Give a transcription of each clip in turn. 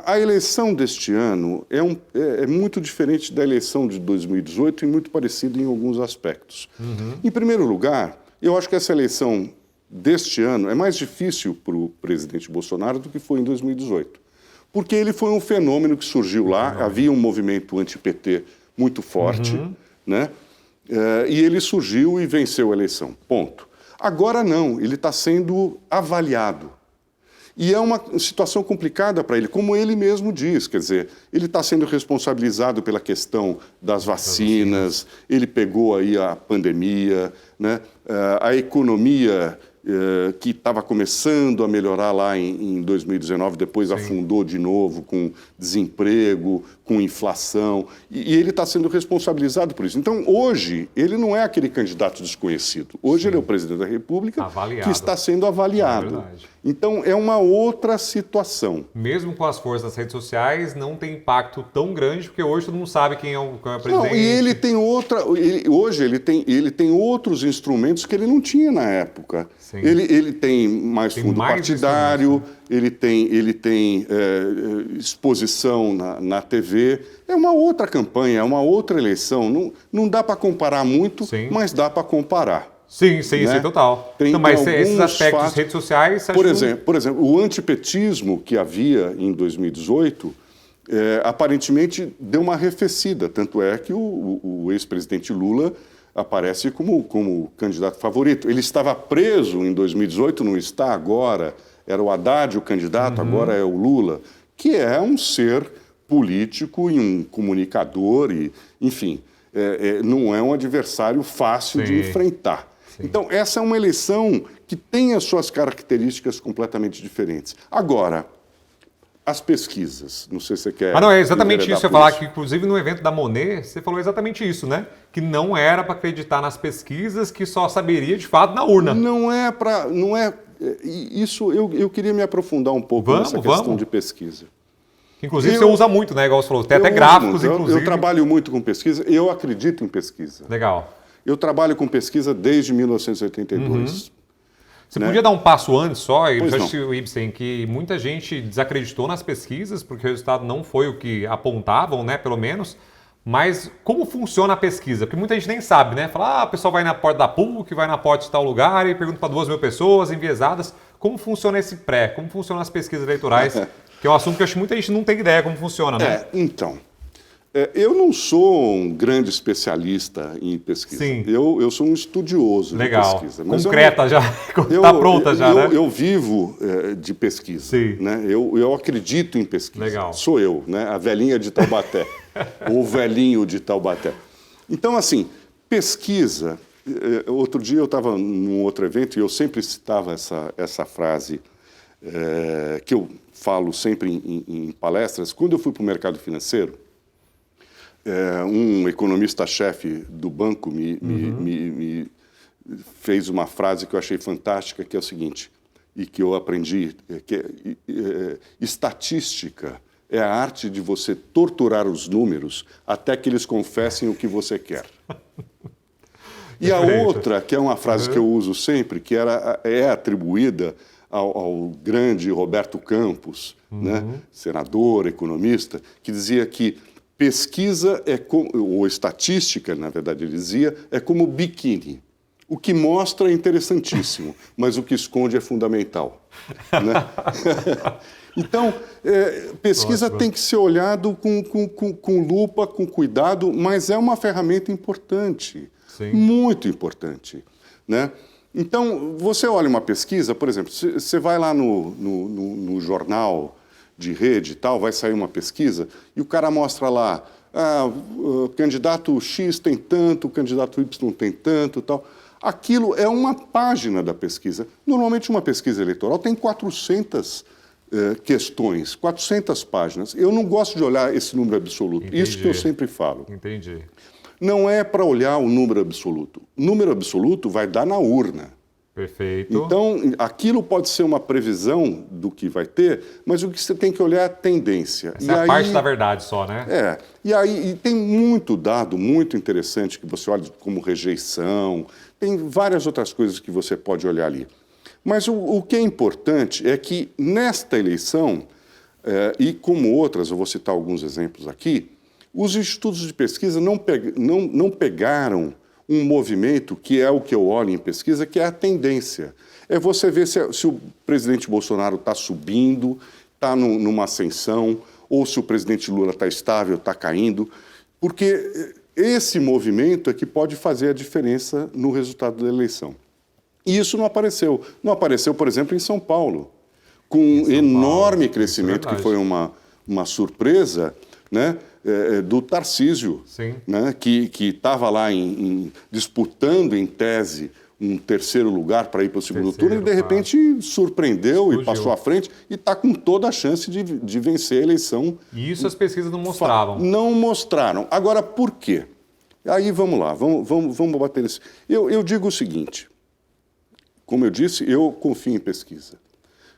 A eleição deste ano é muito diferente da eleição de 2018 e muito parecida em alguns aspectos. Em primeiro lugar, eu acho que essa eleição deste ano é mais difícil para o presidente Bolsonaro do que foi em 2018. Porque ele foi um fenômeno que surgiu lá, havia um movimento anti-PT muito forte, né? E ele surgiu e venceu a eleição, ponto. Agora não, ele está sendo avaliado. E é uma situação complicada para ele, como ele mesmo diz, quer dizer, ele está sendo responsabilizado pela questão das vacinas, ele pegou aí a pandemia, né? A economia que estava começando a melhorar lá em 2019, depois afundou de novo com desemprego, com inflação, e ele está sendo responsabilizado por isso. Então, hoje, ele não é aquele candidato desconhecido. Hoje ele é o presidente da República que está sendo avaliado. Então, é uma outra situação. Mesmo com as forças das redes sociais, não tem impacto tão grande, porque hoje todo mundo sabe quem é o presidente. Não, e ele tem hoje ele tem outros instrumentos que ele não tinha na época. Ele tem mais fundo partidário, ele tem exposição na TV. É uma outra campanha, é uma outra eleição. Não dá para comparar muito, mas dá para comparar. Sim, né? Total. Então, mas esses aspectos das redes sociais... Por exemplo, o antipetismo que havia em 2018, aparentemente deu uma arrefecida. Tanto é que o ex-presidente Lula aparece como candidato favorito. Ele estava preso em 2018, não está agora. Era o Haddad o candidato, agora é o Lula, que é um ser político e um comunicador, enfim, não é um adversário fácil de enfrentar. Então, essa é uma eleição que tem as suas características completamente diferentes. Agora, as pesquisas, não sei se você quer... não, é exatamente isso. Eu falar que, inclusive, no evento da Monet, você falou exatamente isso, né? Que não era para acreditar nas pesquisas, que só saberia, de fato, na urna. Isso, eu queria me aprofundar um pouco nessa questão de pesquisa. Inclusive, você usa muito, né? Igual você falou, tem até gráficos, inclusive. Eu trabalho muito com pesquisa, eu acredito em pesquisa. Legal. Eu trabalho com pesquisa desde 1982. Você podia dar um passo antes só, Ibsen, que muita gente desacreditou nas pesquisas, porque o resultado não foi o que apontavam, né, pelo menos. Mas como funciona a pesquisa? Porque muita gente nem sabe, né? Fala, o pessoal vai na porta da PUC, vai na porta de tal lugar e pergunta para 2.000 pessoas enviesadas. Como funciona esse pré? Como funcionam as pesquisas eleitorais? Que é um assunto que eu acho que muita gente não tem ideia como funciona, né? Então... eu não sou um grande especialista em pesquisa. Sim. Eu sou um estudioso de pesquisa. Mas concreta já, está pronta já, né? Eu vivo de pesquisa. Sim. Né? Eu acredito em pesquisa. Legal. Sou eu, né? A velhinha de Taubaté. Ou o velhinho de Taubaté. Então, assim, pesquisa... outro dia eu estava num outro evento e eu sempre citava essa frase que eu falo sempre em palestras. Quando eu fui para o mercado financeiro, um economista-chefe do banco me fez uma frase que eu achei fantástica, que é o seguinte, e que eu aprendi, que estatística é a arte de você torturar os números até que eles confessem o que você quer. E a outra, que é uma frase que eu uso sempre, que é atribuída ao grande Roberto Campos, né, senador, economista, que dizia que pesquisa ou estatística, na verdade ele dizia, é como biquíni. O que mostra é interessantíssimo, mas o que esconde é fundamental. Né? Então, pesquisa tem que ser olhado com lupa, com cuidado, mas é uma ferramenta importante, muito importante. Né? Então, você olha uma pesquisa, por exemplo, você vai lá no jornal de rede e tal, vai sair uma pesquisa e o cara mostra lá, o candidato X tem tanto, o candidato Y tem tanto e tal. Aquilo é uma página da pesquisa. Normalmente uma pesquisa eleitoral tem 400 questões, 400 páginas. Eu não gosto de olhar esse número absoluto. Entendi. Isso que eu sempre falo. Entendi. Não é para olhar o número absoluto. O número absoluto vai dar na urna. Perfeito. Então, aquilo pode ser uma previsão do que vai ter, mas o que você tem que olhar é a tendência. Essa é a parte da verdade só, né? E tem muito dado muito interessante que você olha como rejeição, tem várias outras coisas que você pode olhar ali. Mas o que é importante é que, nesta eleição, e como outras, eu vou citar alguns exemplos aqui, os institutos de pesquisa não pegaram um movimento que é o que eu olho em pesquisa, que é a tendência. É você ver se o presidente Bolsonaro está subindo, está numa ascensão, ou se o presidente Lula está estável, está caindo, porque esse movimento é que pode fazer a diferença no resultado da eleição. E isso não apareceu. Não apareceu, por exemplo, em São Paulo, com um enorme crescimento, que foi uma surpresa, né, do Tarcísio, né, que estava lá disputando, em tese, um terceiro lugar para ir para o segundo turno, e de repente surpreendeu e passou à frente e está com toda a chance de vencer a eleição. E isso as pesquisas não mostravam. Não mostraram. Agora, por quê? Aí vamos lá, vamos bater nisso. Eu digo o seguinte, como eu disse, eu confio em pesquisa.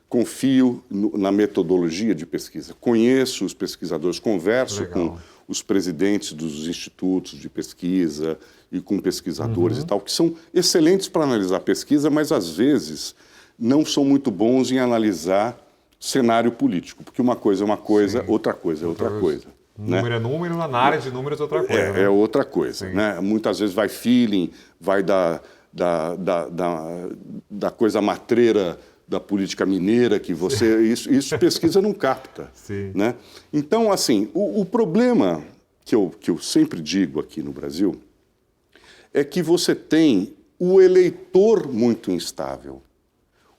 Confio na metodologia de pesquisa. Conheço os pesquisadores, converso com os presidentes dos institutos de pesquisa e com pesquisadores e tal, que são excelentes para analisar pesquisa, mas às vezes não são muito bons em analisar cenário político, porque uma coisa é uma coisa, outra coisa é outra coisa. Número é número, na área de números é outra coisa. É outra coisa. Né? Muitas vezes vai feeling, vai da coisa matreira da política mineira, que você... Isso pesquisa não capta. Né? Então, assim, o problema que eu sempre digo aqui no Brasil é que você tem o eleitor muito instável.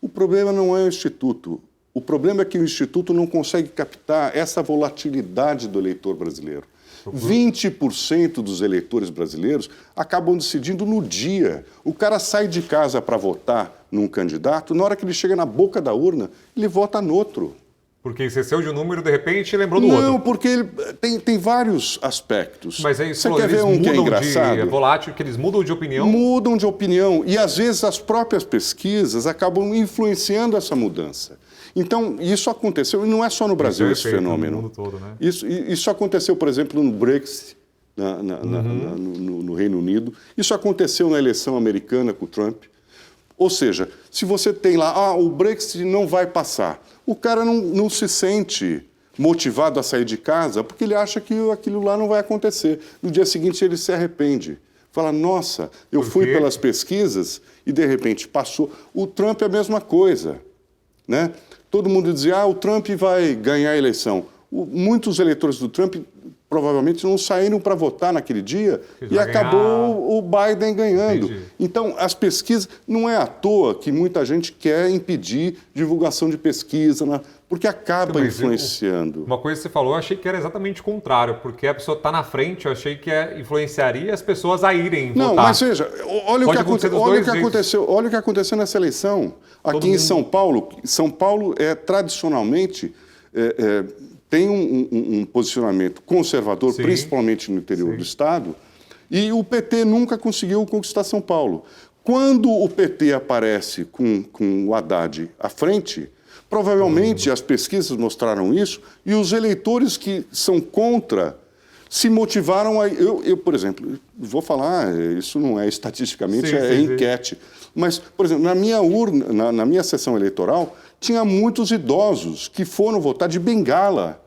O problema não é o Instituto. O problema é que o Instituto não consegue captar essa volatilidade do eleitor brasileiro. 20% dos eleitores brasileiros acabam decidindo no dia. O cara sai de casa para votar num candidato, na hora que ele chega na boca da urna, ele vota no outro. Porque esqueceu de um número, de repente, e lembrou do outro. Não, porque tem vários aspectos. Mas aí você quer ver um que é engraçado? É volátil, que eles mudam de opinião? Mudam de opinião. E, às vezes, as próprias pesquisas acabam influenciando essa mudança. Então, isso aconteceu, e não é só no Brasil esse fenômeno. No mundo todo, né? Isso aconteceu, por exemplo, no Brexit, no Reino Unido. Isso aconteceu na eleição americana com o Trump. Ou seja, se você tem lá, o Brexit não vai passar, o cara não se sente motivado a sair de casa porque ele acha que aquilo lá não vai acontecer. No dia seguinte ele se arrepende. Fala, nossa, eu fui pelas pesquisas e de repente passou. O Trump é a mesma coisa, né? Todo mundo dizia, o Trump vai ganhar a eleição. Muitos eleitores do Trump provavelmente não saíram para votar naquele dia e acabou o Biden ganhando. Entendi. Então, as pesquisas, não é à toa que muita gente quer impedir divulgação de pesquisa, porque acaba influenciando. Uma coisa que você falou, eu achei que era exatamente o contrário, porque a pessoa está na frente, eu achei que influenciaria as pessoas a irem votar. Não, mas veja, olha o que aconteceu nessa eleição. Aqui em São Paulo, tradicionalmente... tem um posicionamento conservador, principalmente no interior do Estado, e o PT nunca conseguiu conquistar São Paulo. Quando o PT aparece com o Haddad à frente, provavelmente as pesquisas mostraram isso, e os eleitores que são contra se motivaram a... Eu, por exemplo, vou falar, isso não é estatisticamente, enquete, mas, por exemplo, na minha urna, na minha sessão eleitoral, tinha muitos idosos que foram votar de bengala.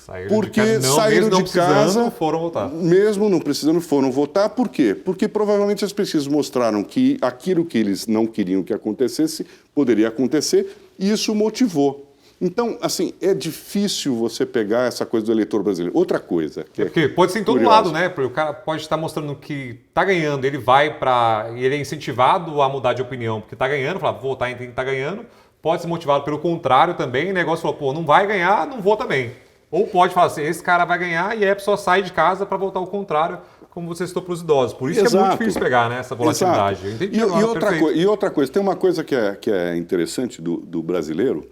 Saíram de casa, foram votar. Mesmo não precisando, foram votar. Por quê? Porque provavelmente as pesquisas mostraram que aquilo que eles não queriam que acontecesse, poderia acontecer, e isso motivou. Então, assim, é difícil você pegar essa coisa do eleitor brasileiro. Outra coisa... Porque pode ser em todo lado, né? Porque o cara pode estar mostrando que está ganhando, ele vai para... Ele é incentivado a mudar de opinião, porque está ganhando, fala, vou votar em quem está ganhando. Pode ser motivado pelo contrário também, o negócio falou, não vai ganhar, não vou também. Ou pode falar assim, esse cara vai ganhar e aí a pessoa sai de casa para votar o contrário, como você citou para os idosos. Por isso que é muito difícil pegar, né, essa volatilidade. Eu entendi e outra coisa, tem uma coisa que é interessante do brasileiro,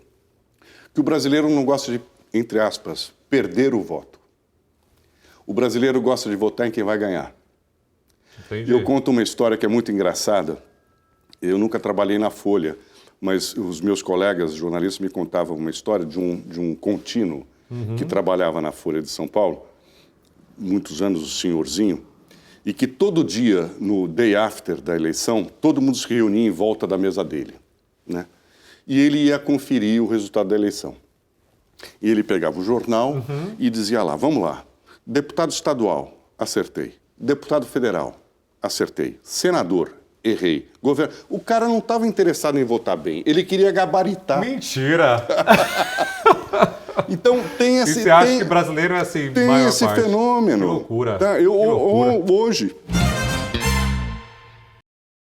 que o brasileiro não gosta de, entre aspas, perder o voto. O brasileiro gosta de votar em quem vai ganhar. Entendi. Eu conto uma história que é muito engraçada. Eu nunca trabalhei na Folha, mas os meus colegas jornalistas me contavam uma história de um contínuo que trabalhava na Folha de São Paulo, muitos anos, o senhorzinho, e que todo dia, no day after da eleição, todo mundo se reunia em volta da mesa dele, né? E ele ia conferir o resultado da eleição. E ele pegava o jornal e dizia lá, vamos lá, deputado estadual, acertei. Deputado federal, acertei. Senador, errei. O cara não estava interessado em votar bem, ele queria gabaritar. Mentira! Então tem esse... E você acha que brasileiro é assim, tem maior esse parte? fenômeno. Que loucura. Tá? Que loucura. Hoje...